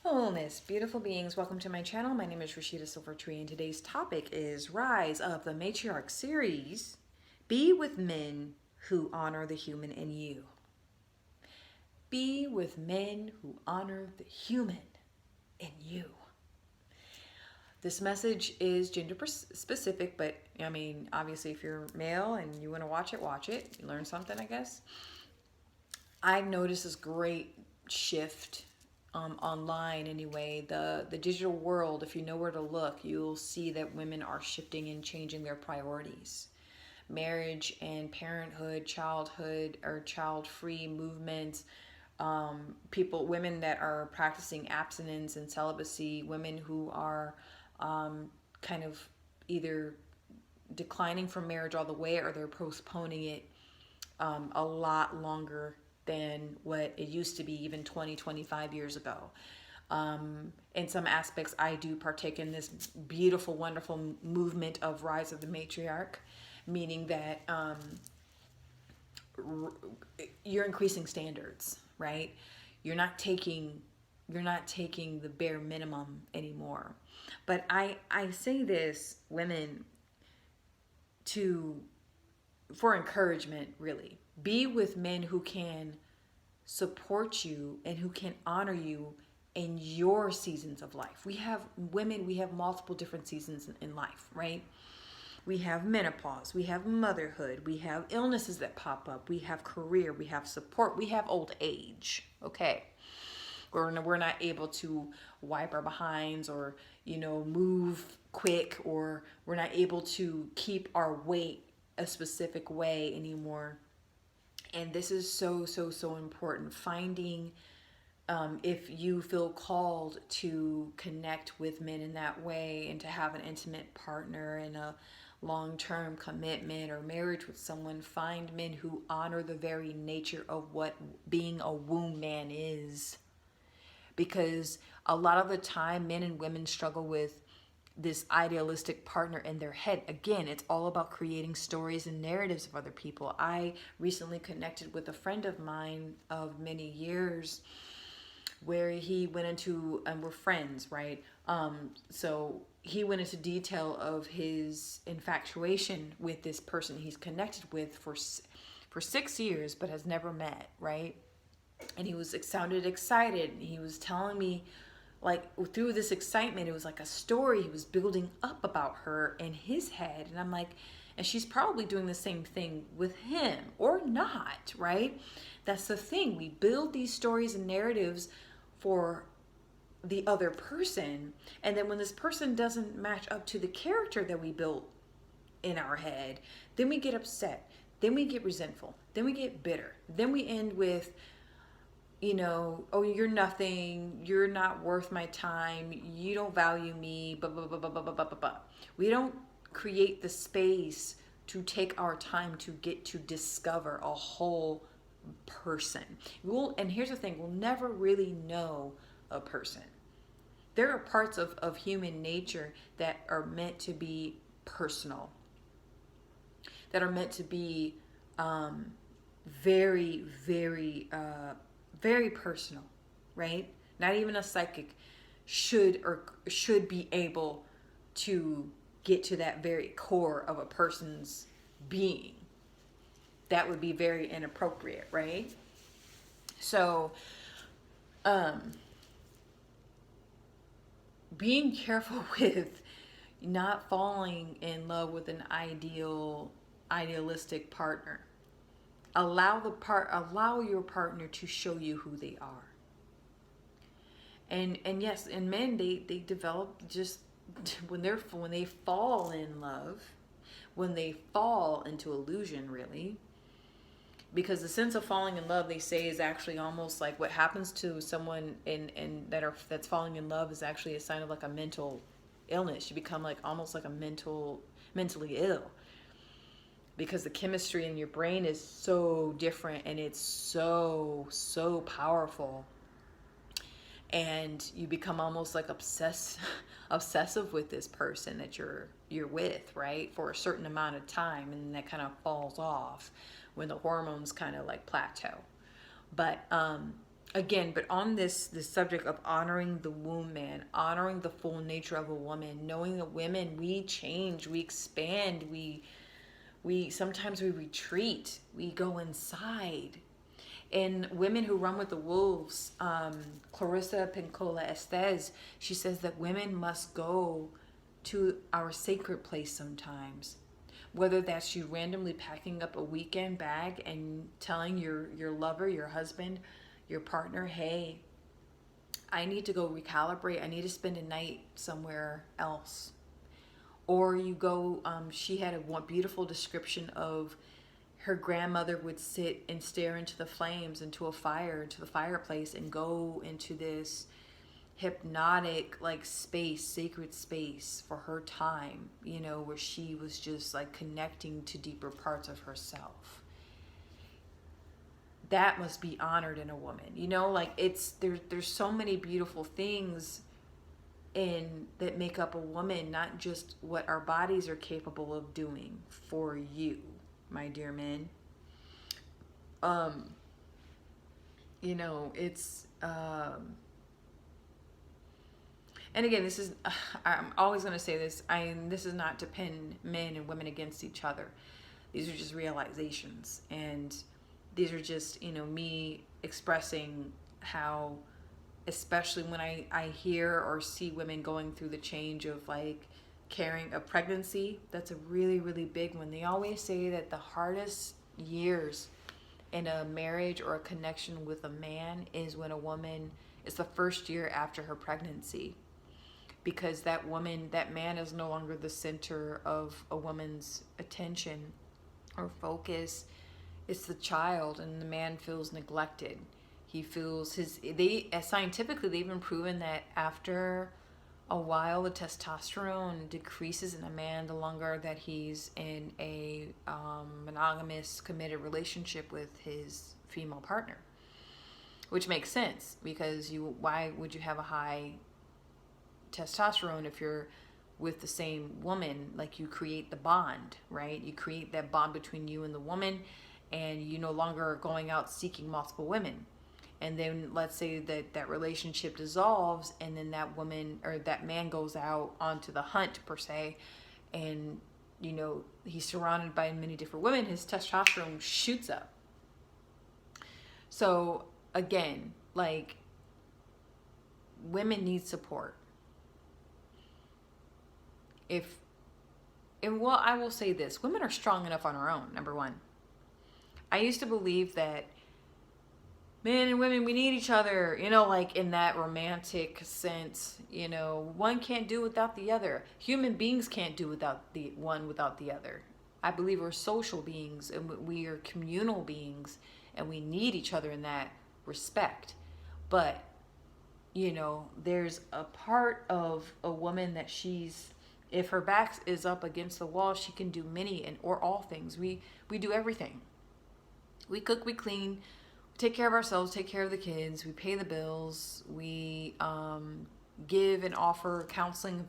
Wholeness, beautiful beings, welcome to my channel. My name is Rashida Silvertree, and today's topic is Rise of the Matriarch series. Be with men who honor the human in you. Be with men who honor the human in you. This message is gender specific, but I mean, obviously, if you're male and you want to watch it. You learn something, I guess. I've noticed this great shift online anyway. The digital world, if you know where to look, you'll see that women are shifting and changing their priorities. Marriage and parenthood, childhood or child-free movements, women that are practicing abstinence and celibacy, women who are kind of either declining from marriage all the way or they're postponing it a lot longer than what it used to be even 20, 25 years ago. In some aspects, I do partake in this beautiful, wonderful movement of Rise of the Matriarch, meaning that you're increasing standards, right? You're not taking the bare minimum anymore. But I say this, women, for encouragement, really. Be with men who can support you and who can honor you in your seasons of life. We have multiple different seasons in life, right? We have menopause, we have motherhood, we have illnesses that pop up, we have career, we have support, we have old age, okay? We're not able to wipe our behinds or, move quick, or we're not able to keep our weight a specific way anymore. And this is so important. Finding, if you feel called to connect with men in that way and to have an intimate partner and a long-term commitment or marriage with someone, find men who honor the very nature of what being a womb man is. Because a lot of the time, men and women struggle with this idealistic partner in their head. Again, it's all about creating stories and narratives of other people. I recently connected with a friend of mine of many years where he went into, and we're friends, right? So he went into detail of his infatuation with this person he's connected with for 6 years, but has never met, right? And he sounded excited. He was telling me, like, through this excitement, it was like a story he was building up about her in his head. And I'm like, and she's probably doing the same thing with him or not, right? That's the thing. We build these stories and narratives for the other person. And then when this person doesn't match up to the character that we built in our head, then we get upset. Then we get resentful. Then we get bitter. Then we end with, oh, you're nothing, you're not worth my time, you don't value me, blah, blah, blah, blah, blah, blah, blah, blah. We don't create the space to take our time to get to discover a whole person. And here's the thing, we'll never really know a person. There are parts of human nature that are meant to be personal, that are meant to be very, very personal, right? Not even a psychic should be able to get to that very core of a person's being. That would be very inappropriate, right? So, being careful with not falling in love with an idealistic partner. Allow your partner to show you who they are. And yes, and men, they develop just when they fall in love, when they fall into illusion, really. Because the sense of falling in love, they say, is actually almost like what happens to someone that's falling in love is actually a sign of like a mental illness. You become like almost like mentally ill. Because the chemistry in your brain is so different and it's so powerful. And you become almost like obsessive with this person that you're with, right? For a certain amount of time, and then that kind of falls off when the hormones kind of like plateau. But again, but on this subject of honoring the womb man, honoring the full nature of a woman, knowing that women, we change, we expand, we sometimes we retreat, we go inside. And Women Who Run with the Wolves, Clarissa Pincola Estes, she says that women must go to our sacred place sometimes. Whether that's you randomly packing up a weekend bag and telling your lover, your husband, your partner, hey, I need to go recalibrate. I need to spend a night somewhere else. Or you go, she had a one beautiful description of her grandmother would sit and stare into the flames, into a fire, into the fireplace, and go into this hypnotic like space, sacred space for her time, you know, where she was just like connecting to deeper parts of herself. That must be honored in a woman, you know, like there's so many beautiful things in that make up a woman, not just what our bodies are capable of doing for you, my dear men. You know, it's and again, this is I'm always going to say this. This is not to pin men and women against each other. These are just realizations, and these are just, you know, me expressing how, especially when I hear or see women going through the change of like carrying a pregnancy. That's a really, really big one. They always say that the hardest years in a marriage or a connection with a man is when a woman is the first year after her pregnancy, because that man is no longer the center of a woman's attention or focus. It's the child, and the man feels neglected. He feels scientifically, they've even proven that after a while, the testosterone decreases in a man the longer that he's in a monogamous, committed relationship with his female partner, which makes sense, because why would you have a high testosterone if you're with the same woman? Like, you create the bond, right? You create that bond between you and the woman, and you no longer are going out seeking multiple women. And then let's say that relationship dissolves, and then that woman or that man goes out onto the hunt per se, and you know, he's surrounded by many different women, his testosterone shoots up. So again, like, women need support. Well, I will say this, women are strong enough on our own, number one. I used to believe that men and women, we need each other, you know, like in that romantic sense, you know, one can't do without the other. Human beings can't do without the one without the other. I believe we're social beings, and we are communal beings, and we need each other in that respect. But, you know, there's a part of a woman that if her back is up against the wall, she can do many or all things. We do everything. We cook, we clean, take care of ourselves, take care of the kids, we pay the bills, we give and offer counseling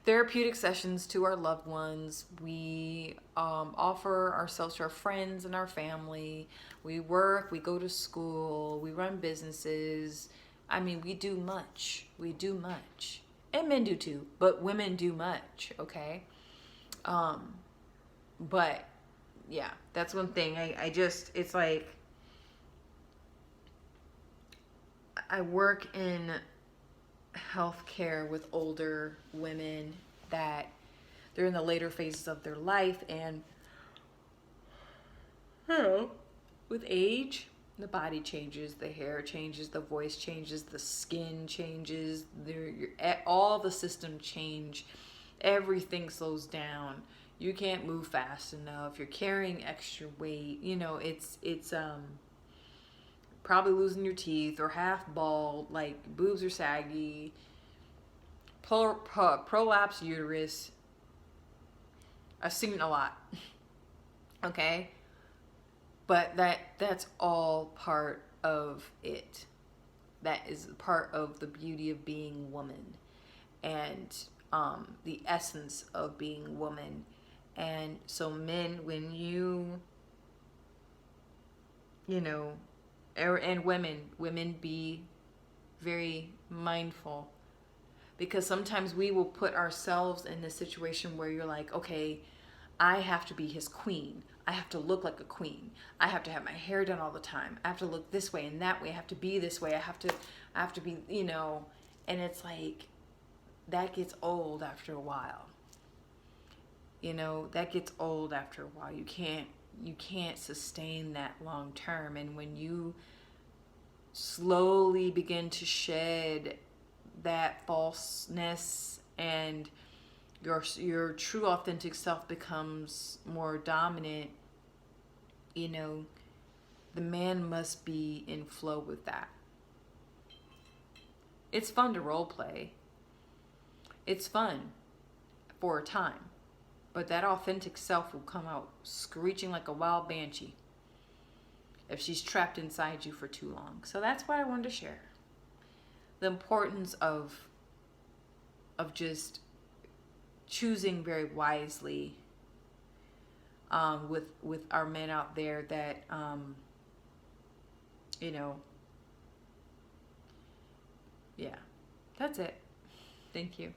therapeutic sessions to our loved ones, we offer ourselves to our friends and our family, we work, we go to school, we run businesses. I mean, we do much. And men do too, but women do much, okay? But yeah, that's one thing. It's like, I work in healthcare with older women that they're in the later phases of their life, and with age, the body changes, the hair changes, the voice changes, the skin changes, all the systems change, everything slows down. You can't move fast enough. You're carrying extra weight. You know, it's probably losing your teeth, or half bald, like boobs are saggy, prolapsed uterus. I've seen it a lot. Okay? But that's all part of it. That is part of the beauty of being woman, and the essence of being woman. And so men, when you know, And women be very mindful, because sometimes we will put ourselves in this situation where you're like, okay, I have to be his queen. I have to look like a queen. I have to have my hair done all the time. I have to look this way and that way. I have to be this way. I have to be, and it's like that gets old after a while. That gets old after a while. You can't sustain that long term. And when you slowly begin to shed that falseness, and your true authentic self becomes more dominant, the man must be in flow with that. It's fun to role play. It's fun for a time, but that authentic self will come out screeching like a wild banshee if she's trapped inside you for too long. So that's what I wanted to share. The importance of just choosing very wisely, with our men out there that yeah, that's it. Thank you.